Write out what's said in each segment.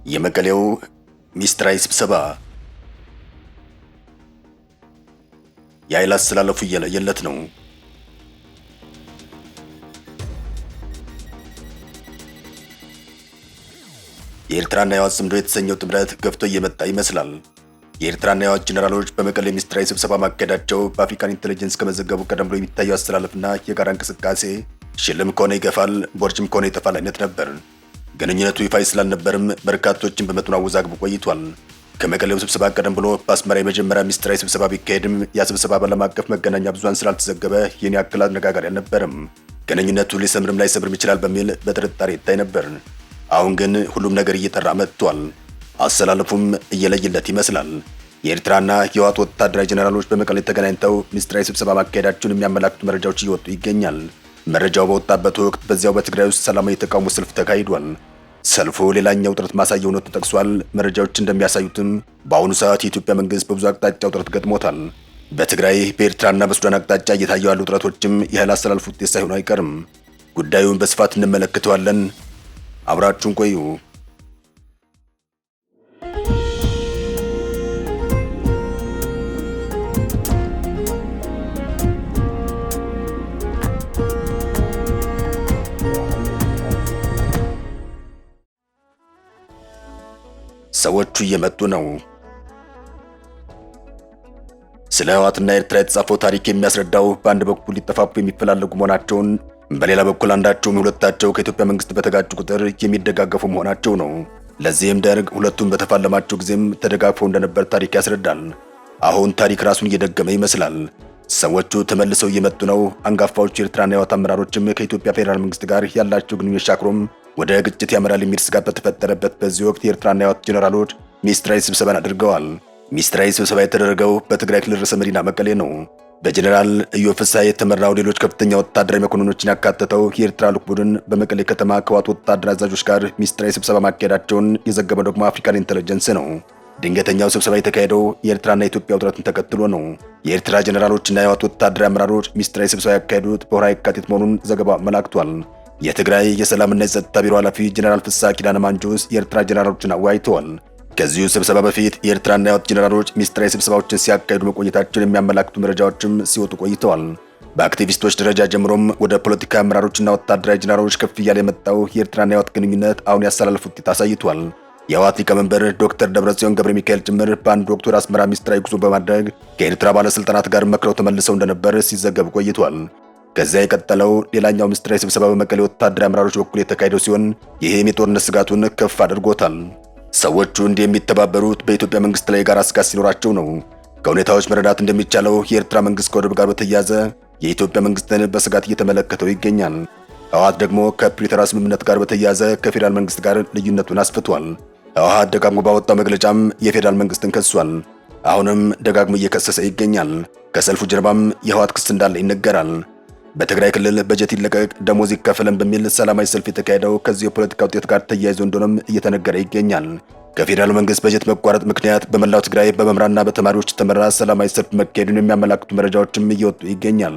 የመቀሌው ሚስጥራዊ ስብሰባ የኃይል አስተላለፉ እየለየለት ነው። የኤርትራና የህወሓት ጽምዶ የተሰኘው ጥምረት ገፍቶ እየመጣ ይመስላል። የኤርትራና የህወሓት ጄኔራሎች በመቀሌ ሚስጥራዊ ስብሰባ ማካሄዳቸው በአፍሪካን ኢንተለጀንስ ከመዘገቡ ቀደም ብሎ የሚታየው አስተላለፍና የጋራ እንቅስቃሴ ሽልም ከሆነ ይገፋል፣ ቦርጭም ከሆነ ይተፋል አይነት ነበር። ግንኙነቱ ይፋ ስላልነበርም በርካቶችን በመቱን አወዛግቦ ቆይቷል። ከመቀሌው ስብሰባ ቀደም ብሎ በአስመራ የመጀመሪያ ሚስጥራዊ ስብሰባ ቢካሄድም ያ ስብሰባ በዓለም አቀፍ መገናኛ ብዙሃን ስላልተዘገበ ይህን ያክል አነጋጋሪ አልነበረም። ግንኙነቱ ሊሰምርም ላይሰምርም ይችላል በሚል በጥርጣሬ ይታይ ነበር። አሁን ግን ሁሉም ነገር እየጠራ መጥቷል። አሰላለፉም እየለየለት ይመስላል። የኤርትራና የህወሓት ወታደራዊ ጄኔራሎች በመቀሌ ተገናኝተው ሚስጥራዊ ስብሰባ ማካሄዳቸውን የሚያመላክቱ መረጃዎች እየወጡ ይገኛል። መረጃው በወጣበት ወቅት በዚያው በትግራይ ውስጥ ሰላማዊ የተቃውሞ ሰልፍ ተካሂዷል። ሰልፉ ሌላኛው ውጥረት ማሳያ ሆኖ ተጠቅሷል። መረጃዎች እንደሚያሳዩትም በአሁኑ ሰዓት የኢትዮጵያ መንግስት በብዙ አቅጣጫ ውጥረት ገጥሞታል። በትግራይ በኤርትራና በሱዳን አቅጣጫ እየታዩ ያሉ ውጥረቶችም የኃይል አስተላለፍ ውጤት ሳይሆኑ አይቀርም። ጉዳዩን በስፋት እንመለከተዋለን። አብራችሁን ቆዩ። ሰዎቹ እየመጡ ነው። ስለ ህወሓትና ኤርትራ የተጻፈው ታሪክ የሚያስረዳው በአንድ በኩል ሊጠፋፉ የሚፈላለጉ መሆናቸውን፣ በሌላ በኩል አንዳቸውም ሁለታቸው ከኢትዮጵያ መንግስት በተጋጩ ቁጥር የሚደጋገፉ መሆናቸው ነው። ለዚህም ደርግ ሁለቱም በተፋለማቸው ጊዜም ተደጋግፈው እንደነበር ታሪክ ያስረዳል። አሁን ታሪክ ራሱን እየደገመ ይመስላል። ሰዎቹ ተመልሰው እየመጡ ነው። አንጋፋዎቹ የኤርትራና የህወሓት አመራሮችም ከኢትዮጵያ ፌዴራል መንግስት ጋር ያላቸው ግንኙነት ሻክሮም ወደ ግጭት ያመራል የሚል ስጋት በተፈጠረበት በዚህ ወቅት የኤርትራና የህወሓት ጄኔራሎች ሚስጥራዊ ስብሰባን አድርገዋል። ሚስጥራዊ ስብሰባ የተደረገው በትግራይ ክልል ርዕሰ መዲና መቀሌ ነው። በጄኔራል ኢዮብ ፍስሐ የተመራው ሌሎች ከፍተኛ ወታደራዊ መኮንኖችን ያካተተው የኤርትራ ልዑክ ቡድን በመቀሌ ከተማ ከህወሓት ወታደራዊ አዛዦች ጋር ሚስጥራዊ ስብሰባ ማካሄዳቸውን የዘገበው ደግሞ አፍሪካን ኢንተለጀንስ ነው። ድንገተኛው ስብሰባ የተካሄደው የኤርትራና የኢትዮጵያ ውጥረትን ተከትሎ ነው። የኤርትራ ጄኔራሎችና የህወሓት ወታደራዊ አመራሮች ሚስጥራዊ ስብሰባ ያካሄዱት በወርሃ የካቲት መሆኑን ዘገባው አመላክቷል። የትግራይ የሰላምና የጸጥታ ቢሮ ኃላፊ ጄኔራል ፍስሐ ኪዳነ ማንጁስ የኤርትራ ጄኔራሎችን አወያይተዋል። ከዚሁ ስብሰባ በፊት የኤርትራና የህወሓት ጄኔራሎች ሚስጥራዊ ስብሰባዎችን ሲያካሂዱ መቆየታቸውን የሚያመላክቱ መረጃዎችም ሲወጡ ቆይተዋል። በአክቲቪስቶች ደረጃ ጀምሮም ወደ ፖለቲካ አመራሮችና ወታደራዊ ጄኔራሎች ከፍ እያለ የመጣው የኤርትራና የህወሓት ግንኙነት አሁን ያስተላለፉት ውጤት አሳይቷል። የህወሓት ሊቀመንበር ዶክተር ደብረጽዮን ገብረ ሚካኤል ጭምር በአንድ ወቅት ወደ አስመራ ሚስጥራዊ ጉዞ በማድረግ ከኤርትራ ባለስልጣናት ጋር መክረው ተመልሰው እንደነበር ሲዘገብ ቆይቷል። ከዚያ የቀጠለው ሌላኛው ሚስጥራዊ ስብሰባ በመቀሌ ወታደራዊ አመራሮች በኩል የተካሄደው ሲሆን ይህም የጦርነት ስጋቱን ከፍ አድርጎታል። ሰዎቹ እንዲህ የሚተባበሩት በኢትዮጵያ መንግስት ላይ የጋራ ስጋት ሲኖራቸው ነው። ከሁኔታዎች መረዳት እንደሚቻለው የኤርትራ መንግስት ከወደብ ጋር በተያያዘ የኢትዮጵያ መንግስትን በስጋት እየተመለከተው ይገኛል። ህወሓት ደግሞ ከፕሪቶሪያ ስምምነት ጋር በተያያዘ ከፌዴራል መንግስት ጋር ልዩነቱን አስፍቷል። ህወሓት ደጋግሞ ባወጣው መግለጫም የፌዴራል መንግስትን ከሷል። አሁንም ደጋግሞ እየከሰሰ ይገኛል። ከሰልፉ ጀርባም የህወሓት ክስ እንዳለ ይነገራል። በትግራይ ክልል በጀት ይለቀቅ፣ ደሞዝ ይከፈለን በሚል ሰላማዊ ሰልፍ የተካሄደው ከዚህ የፖለቲካ ውጤት ጋር ተያይዞ እንደሆነም እየተነገረ ይገኛል። ከፌዴራሉ መንግስት በጀት መቋረጥ ምክንያት በመላው ትግራይ በመምህራንና በተማሪዎች የተመራ ሰላማዊ ሰልፍ መካሄዱን የሚያመላክቱ መረጃዎችም እየወጡ ይገኛል።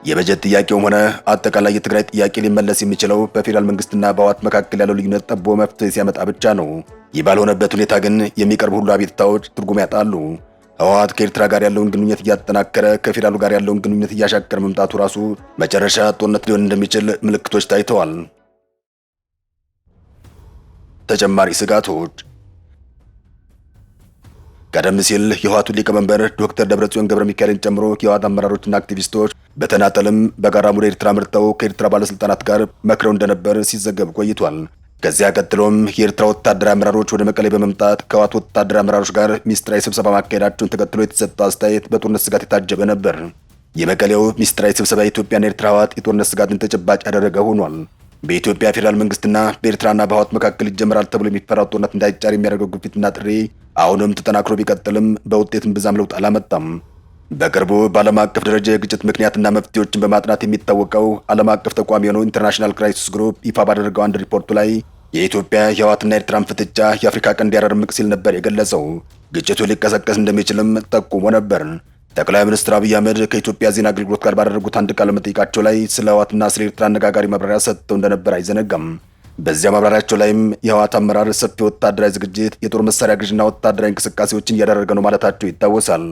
የበጀት ጥያቄውም ሆነ አጠቃላይ የትግራይ ጥያቄ ሊመለስ የሚችለው በፌዴራል መንግስትና በህወሓት መካከል ያለው ልዩነት ጠቦ መፍትሄ ሲያመጣ ብቻ ነው። ይህ ባልሆነበት ሁኔታ ግን የሚቀርቡ ሁሉ አቤቱታዎች ትርጉም ያጣሉ። ህወሓት ከኤርትራ ጋር ያለውን ግንኙነት እያጠናከረ ከፌዴራሉ ጋር ያለውን ግንኙነት እያሻከረ መምጣቱ ራሱ መጨረሻ ጦርነት ሊሆን እንደሚችል ምልክቶች ታይተዋል። ተጨማሪ ስጋቶች። ቀደም ሲል የህወሓቱ ሊቀመንበር ዶክተር ደብረጽዮን ገብረ ሚካኤልን ጨምሮ የህወሓት አመራሮችና አክቲቪስቶች በተናጠልም በጋራም ወደ ኤርትራ መርተው ከኤርትራ ባለስልጣናት ጋር መክረው እንደነበር ሲዘገብ ቆይቷል። ከዚያ ቀጥሎም የኤርትራ ወታደራዊ አመራሮች ወደ መቀሌ በመምጣት ከህወሓት ወታደራዊ አመራሮች ጋር ሚስጥራዊ ስብሰባ ማካሄዳቸውን ተከትሎ የተሰጠው አስተያየት በጦርነት ስጋት የታጀበ ነበር። የመቀሌው ሚስጥራዊ ስብሰባ የኢትዮጵያና ኤርትራ ህወሓት የጦርነት ስጋትን ተጨባጭ ያደረገ ሆኗል። በኢትዮጵያ ፌዴራል መንግስትና በኤርትራና በህወሓት መካከል ይጀምራል ተብሎ የሚፈራው ጦርነት እንዳይጫር የሚያደርገው ግፊትና ጥሪ አሁንም ተጠናክሮ ቢቀጥልም በውጤትም ብዛም ለውጥ አላመጣም። በቅርቡ በዓለም አቀፍ ደረጃ የግጭት ምክንያትና መፍትሄዎችን በማጥናት የሚታወቀው ዓለም አቀፍ ተቋም የሆነው ኢንተርናሽናል ክራይሲስ ግሩፕ ይፋ ባደረገው አንድ ሪፖርቱ ላይ የኢትዮጵያ የህወሓትና ኤርትራን ፍጥጫ የአፍሪካ ቀንድ ያረርምቅ ሲል ነበር የገለጸው። ግጭቱ ሊቀሰቀስ እንደሚችልም ጠቁሞ ነበር። ጠቅላይ ሚኒስትር አብይ አህመድ ከኢትዮጵያ ዜና አገልግሎት ጋር ባደረጉት አንድ ቃለ መጠይቃቸው ላይ ስለ ህወሓትና ስለ ኤርትራ አነጋጋሪ ማብራሪያ ሰጥተው እንደነበር አይዘነጋም። በዚያ ማብራሪያቸው ላይም የህወሓት አመራር ሰፊ ወታደራዊ ዝግጅት፣ የጦር መሳሪያ ግዥና ወታደራዊ እንቅስቃሴዎችን እያደረገ ነው ማለታቸው ይታወሳል።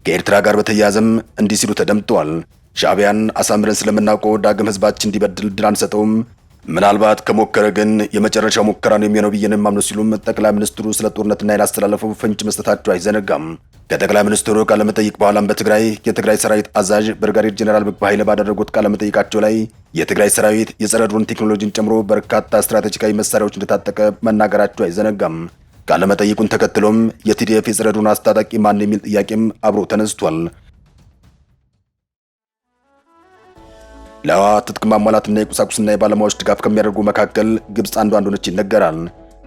ከኤርትራ ጋር በተያያዘም እንዲህ ሲሉ ተደምጠዋል። ሻዕቢያን አሳምረን ስለምናውቀው ዳግም ህዝባችን እንዲበድል ድል አንሰጠውም። ምናልባት ከሞከረ ግን የመጨረሻው ሙከራ ነው የሚሆነው ብዬንም ማምነው ሲሉም ጠቅላይ ሚኒስትሩ ስለ ጦርነትና ያላስተላለፈው ፍንጭ መስጠታቸው አይዘነጋም። ከጠቅላይ ሚኒስትሩ ቃለመጠይቅ በኋላም የትግራይ ሰራዊት አዛዥ ብርጋዴር ጄኔራል ምግበይ ኃይለ ባደረጉት ቃለመጠይቃቸው ላይ የትግራይ ሰራዊት የጸረ ድሮን ቴክኖሎጂን ጨምሮ በርካታ ስትራቴጂካዊ መሳሪያዎች እንደታጠቀ መናገራቸው አይዘነጋም። ቃለመጠይቁን ተከትሎም የቲዲኤፍ የጸረ ድሮን አስታጣቂ ማን የሚል ጥያቄም አብሮ ተነስቷል። ለህወሓት ትጥቅ ማሟላትና የቁሳቁስና የባለሙያዎች ድጋፍ ከሚያደርጉ መካከል ግብጽ አንዷ እንደሆነች ይነገራል።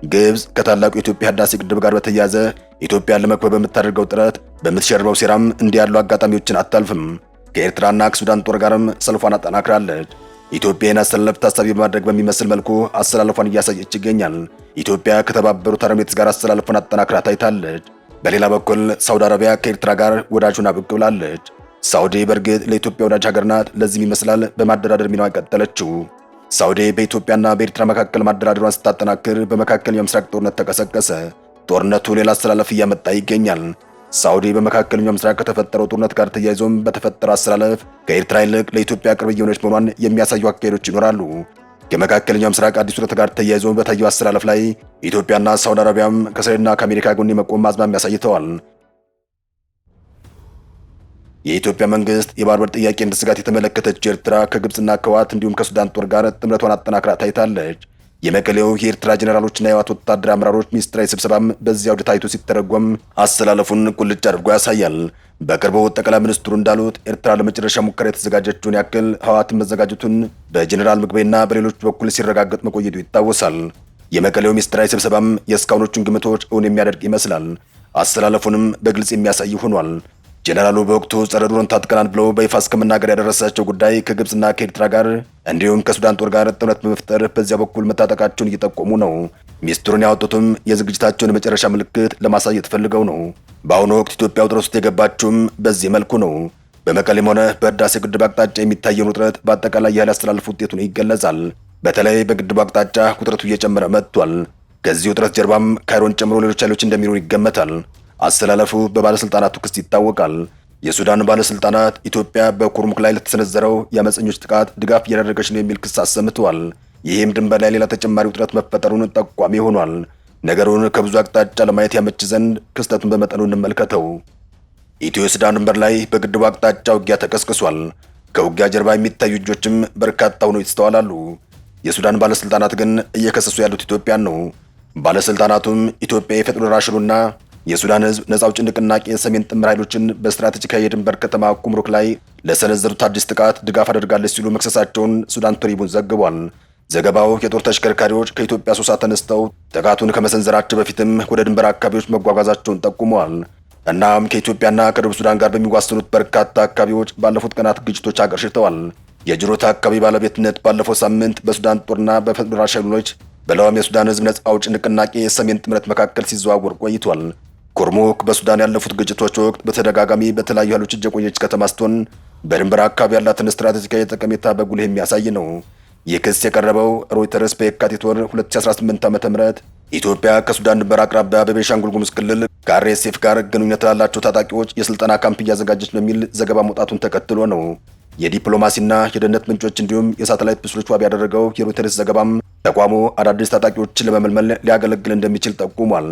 ግብጽ ከታላቁ የኢትዮጵያ ህዳሴ ግድብ ጋር በተያያዘ ኢትዮጵያን ለመክበብ በምታደርገው ጥረት በምትሸርበው ሴራም እንዲህ ያሉ አጋጣሚዎችን አታልፍም። ከኤርትራና ከሱዳን ጦር ጋርም ሰልፏን አጠናክራለች። ኢትዮጵያን አሰላለፍ ታሳቢ በማድረግ በሚመስል መልኩ አሰላለፏን እያሳየች ይገኛል። ኢትዮጵያ ከተባበሩት አረብ ኤሚሬትስ ጋር አሰላለፏን አጠናክራ ታይታለች። በሌላ በኩል ሳውዲ አረቢያ ከኤርትራ ጋር ወዳጅ ሆና ብቅ ብላለች። ሳውዲ በእርግጥ ለኢትዮጵያ ወዳጅ ሀገር ናት። ለዚህም ይመስላል በማደራደር ሚናዋ ቀጠለችው። ሳውዲ በኢትዮጵያና በኤርትራ መካከል ማደራደሯን ስታጠናክር በመካከለኛው ምስራቅ ጦርነት ተቀሰቀሰ። ጦርነቱ ሌላ አሰላለፍ እያመጣ ይገኛል። ሳውዲ በመካከለኛው ምስራቅ ከተፈጠረው ጦርነት ጋር ተያይዞም በተፈጠረው አሰላለፍ ከኤርትራ ይልቅ ለኢትዮጵያ ቅርብ የሆነች መሆኗን የሚያሳዩ አካሄዶች ይኖራሉ። ከመካከለኛው ምስራቅ አዲስ ሁኔታ ጋር ተያይዞ በታየው አሰላለፍ ላይ ኢትዮጵያና ሳውዲ አረቢያም ከእስራኤልና ከአሜሪካ ጎን የመቆም አዝማሚያ አሳይተዋል። የኢትዮጵያ መንግስት የባህር በር ጥያቄ እንደ ስጋት የተመለከተች ኤርትራ ከግብጽና ከህወሓት እንዲሁም ከሱዳን ጦር ጋር ጥምረቷን አጠናክራ ታይታለች። የመቀሌው የኤርትራ ጄኔራሎችና የህወሓት ወታደራዊ አመራሮች ሚኒስትራዊ ስብሰባም በዚያው ወደ ታይቶ ሲተረጎም አሰላለፉን ቁልጭ አድርጎ ያሳያል። በቅርቡ ጠቅላይ ሚኒስትሩ እንዳሉት ኤርትራ ለመጨረሻ ሙከራ የተዘጋጀችውን ያክል ህወሓትን መዘጋጀቱን በጄኔራል ምግበይና በሌሎች በኩል ሲረጋገጥ መቆየቱ ይታወሳል። የመቀሌው ሚኒስትራዊ ስብሰባም የእስካሁኖቹን ግምቶች እውን የሚያደርግ ይመስላል። አሰላለፉንም በግልጽ የሚያሳይ ሆኗል። ጄኔራሉ በወቅቱ ጸረ ድሮን ታጥቀናል ብለው በይፋ እስከመናገር ያደረሳቸው ጉዳይ ከግብጽና ከኤርትራ ጋር እንዲሁም ከሱዳን ጦር ጋር ጥምረት በመፍጠር በዚያ በኩል መታጠቃቸውን እየጠቆሙ ነው። ሚኒስትሩን ያወጡትም የዝግጅታቸውን የመጨረሻ ምልክት ለማሳየት ፈልገው ነው። በአሁኑ ወቅት ኢትዮጵያ ውጥረት ውስጥ የገባችውም በዚህ መልኩ ነው። በመቀሌም ሆነ በህዳሴ ግድብ አቅጣጫ የሚታየውን ውጥረት በአጠቃላይ የኃይል አስተላለፍ ውጤቱ ነው ይገለጻል። በተለይ በግድቡ አቅጣጫ ውጥረቱ እየጨመረ መጥቷል። ከዚህ ውጥረት ጀርባም ካይሮን ጨምሮ ሌሎች ኃይሎች እንደሚኖሩ ይገመታል። አሰላለፉ በባለስልጣናቱ ክስ ይታወቃል። የሱዳን ባለስልጣናት ኢትዮጵያ በኩርሙክ ላይ ለተሰነዘረው የአመፀኞች ጥቃት ድጋፍ እያደረገች ነው የሚል ክስ አሰምተዋል። ይህም ድንበር ላይ ሌላ ተጨማሪ ውጥረት መፈጠሩን ጠቋሚ ሆኗል። ነገሩን ከብዙ አቅጣጫ ለማየት ያመች ዘንድ ክስተቱን በመጠኑ እንመልከተው። ኢትዮ ሱዳን ድንበር ላይ በግድቡ አቅጣጫ ውጊያ ተቀስቅሷል። ከውጊያ ጀርባ የሚታዩ እጆችም በርካታ ሆነው ይስተዋላሉ። የሱዳን ባለስልጣናት ግን እየከሰሱ ያሉት ኢትዮጵያን ነው። ባለስልጣናቱም ኢትዮጵያ የፈጥኖ ደራሹንና የሱዳን ህዝብ ነጻ አውጪ ንቅናቄ ሰሜን ጥምር ኃይሎችን በስትራቴጂካዊ የድንበር ከተማ ኩምሩክ ላይ ለሰነዘሩት አዲስ ጥቃት ድጋፍ አድርጋለች ሲሉ መክሰሳቸውን ሱዳን ትሪቡን ዘግቧል። ዘገባው የጦር ተሽከርካሪዎች ከኢትዮጵያ ሶሳ ተነስተው ጥቃቱን ከመሰንዘራቸው በፊትም ወደ ድንበር አካባቢዎች መጓጓዛቸውን ጠቁመዋል። እናም ከኢትዮጵያና ከደቡብ ሱዳን ጋር በሚዋሰኑት በርካታ አካባቢዎች ባለፉት ቀናት ግጭቶች አገርሽተዋል። የጅሮታ አካባቢ ባለቤትነት ባለፈው ሳምንት በሱዳን ጦርና በፈጥኖ ደራሽ ኃይሎች በለውም የሱዳን ህዝብ ነጻ አውጪ ንቅናቄ የሰሜን ጥምረት መካከል ሲዘዋወር ቆይቷል። ኩርሙክ በሱዳን ያለፉት ግጭቶች ወቅት በተደጋጋሚ በተለያዩ ኃይሎች እጅ የቆየች ከተማ ስትሆን በድንበር አካባቢ ያላትን ስትራቴጂካዊ ጠቀሜታ በጉልህ የሚያሳይ ነው። ይህ ክስ የቀረበው ሮይተርስ በየካቲት ወር 2018 ዓ.ም ኢትዮጵያ ከሱዳን ድንበር አቅራቢያ በቤኒሻንጉል ጉሙዝ ክልል ከአርኤስኤፍ ጋር ግንኙነት ላላቸው ታጣቂዎች የስልጠና ካምፕ እያዘጋጀች ነው የሚል ዘገባ መውጣቱን ተከትሎ ነው። የዲፕሎማሲና የደህንነት ምንጮች እንዲሁም የሳተላይት ምስሎች ዋቢ ያደረገው የሮይተርስ ዘገባም ተቋሙ አዳዲስ ታጣቂዎችን ለመመልመል ሊያገለግል እንደሚችል ጠቁሟል።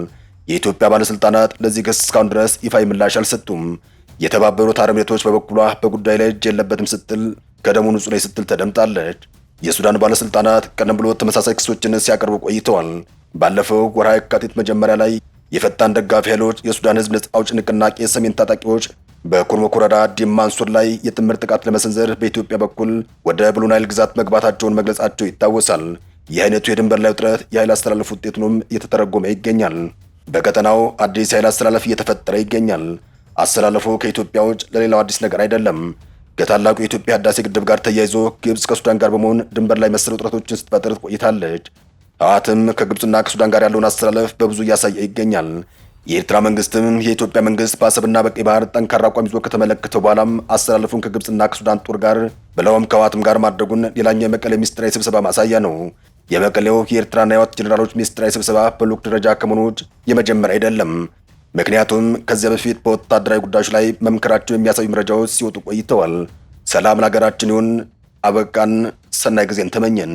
የኢትዮጵያ ባለስልጣናት ለዚህ ክስ እስካሁን ድረስ ይፋዊ ምላሽ አልሰጡም። የተባበሩት አረብ ኤሚሬቶች በበኩሏ በጉዳይ ላይ እጅ የለበትም ስትል ከደሙ ንጹህ ነኝ ስትል ተደምጣለች። የሱዳን ባለስልጣናት ቀደም ብሎ ተመሳሳይ ክሶችን ሲያቀርቡ ቆይተዋል። ባለፈው ወርሃ የካቲት መጀመሪያ ላይ የፈጣን ደጋፊ ኃይሎች የሱዳን ህዝብ ነጻ አውጪ ንቅናቄ ሰሜን ታጣቂዎች በኩርሙክ ወረዳ ዲም ማንሱር ላይ የጥምር ጥቃት ለመሰንዘር በኢትዮጵያ በኩል ወደ ብሉ ናይል ግዛት መግባታቸውን መግለጻቸው ይታወሳል። ይህ አይነቱ የድንበር ላይ ውጥረት የኃይል አስተላለፍ ውጤቱንም እየተተረጎመ ይገኛል። በቀጠናው አዲስ ኃይል አስተላለፍ እየተፈጠረ ይገኛል። አስተላለፉ ከኢትዮጵያ ውጭ ለሌላው አዲስ ነገር አይደለም። ከታላቁ የኢትዮጵያ ህዳሴ ግድብ ጋር ተያይዞ ግብጽ ከሱዳን ጋር በመሆን ድንበር ላይ መሰል ውጥረቶችን ስትፈጥር ቆይታለች። ህወሓትም ከግብጽና ከሱዳን ጋር ያለውን አስተላለፍ በብዙ እያሳየ ይገኛል። የኤርትራ መንግስትም የኢትዮጵያ መንግስት በአሰብና በቀይ ባህር ጠንካራ አቋም ይዞ ከተመለከተው በኋላም አስተላለፉን ከግብጽና ከሱዳን ጦር ጋር ብለውም ከህወሓትም ጋር ማድረጉን ሌላኛው የመቀሌ ሚኒስትራዊ ስብሰባ ማሳያ ነው። የመቀሌው የኤርትራና የህወሓት ጄኔራሎች ሚኒስትራዊ ስብሰባ በልዑክ ደረጃ ከመሆኑ ውጭ የመጀመሪያ አይደለም። ምክንያቱም ከዚያ በፊት በወታደራዊ ጉዳዮች ላይ መምከራቸው የሚያሳዩ መረጃዎች ሲወጡ ቆይተዋል። ሰላም ለሀገራችን ይሁን። አበቃን። ሰናይ ጊዜን ተመኘን።